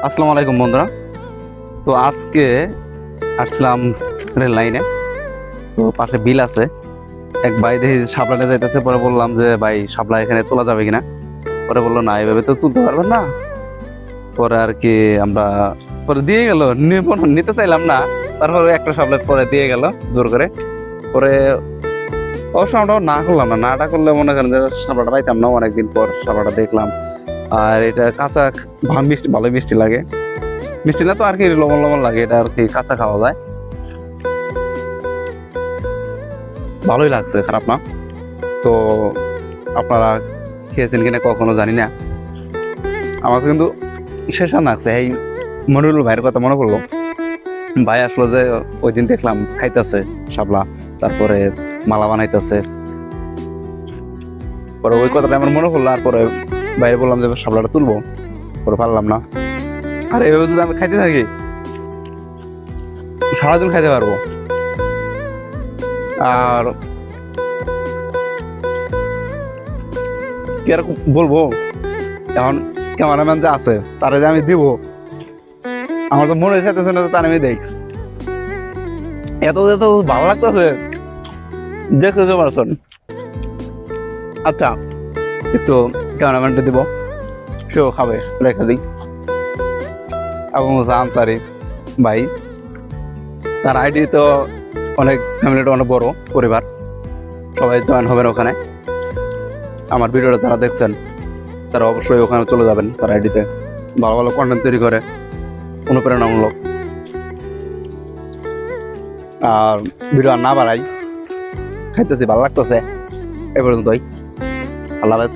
আসসালামু আলাইকুম বন্ধুরা। তো আজকে আসলাম রেল লাইনে। তো পাশে বিল আছে, এক ভাই দেখি শাপলাতে যাইতেছে। পরে বললাম যে ভাই শাপলা এখানে তোলা যাবে কিনা। পরে বললো না, এভাবে তো তুলতে পারবেন না। পরে আর কি আমরা পরে দিয়ে গেল, নিতে চাইলাম না। তারপরে একটা শাপলা পরে দিয়ে গেল জোর করে। পরে অবশ্য আমরা না করলাম না, নাটা করলে মনে করেন যে শাপলাটা পাইতাম না। অনেকদিন পর শাপলাটা দেখলাম। আর এটা কাঁচা মিষ্টি, ভালোই মিষ্টি লাগে। মিষ্টি না তো আর কি, লবণ লবণ লাগে, এটা আর কি কাঁচা খাওয়া যায়। ভালোই লাগছে, খারাপ না। তো আপনারা খেয়েছেন কিনা কখনো জানি না। আমার কিন্তু শেষ লাগছে। এই মনিরুল ভাইয়ের কথা মনে পড়লো। ভাই আসলো যে ওই দিন দেখলাম খাইতেছে শাপলা, তারপরে মালা বানাইতেছে। পরে ওই কথাটা আমার মনে পড়লো। আর পরে ভাইয়ের বললাম যে শাপলাটা তুলবো, পরে পারলাম না। আর এভাবে যদি আমি খাইতে থাকি সারাদিন খাইতে পারবো। আর কি আর বলবো, এখন ক্যামেরাম্যান যে আছে তারা যে আমি দিব, আমার তো মনে চাইতেছে না তার আমি দেখ। এত এত ভালো লাগতেছে, দেখতে পারছেন। আচ্ছা, একটু ক্যামেরাম্যানটা দিব, সেও খাবে, রেখে দিই। আবু মুসা আনসারি ভাই, তার আইডি তো অনেক, ফ্যামিলিটা অনেক বড় পরিবার, সবাই জয়েন হবেন ওখানে। আমার ভিডিওটা যারা দেখছেন তারা অবশ্যই ওখানে চলে যাবেন। তার আইডিতে ভালো ভালো কন্টেন্ট তৈরি করে, অনুপ্রেরণামূলক। আর ভিডিও আর না বাড়াই, খাইতেছি, ভালো লাগতেছে। এই পর্যন্তই। আল্লাহ হাফেজ।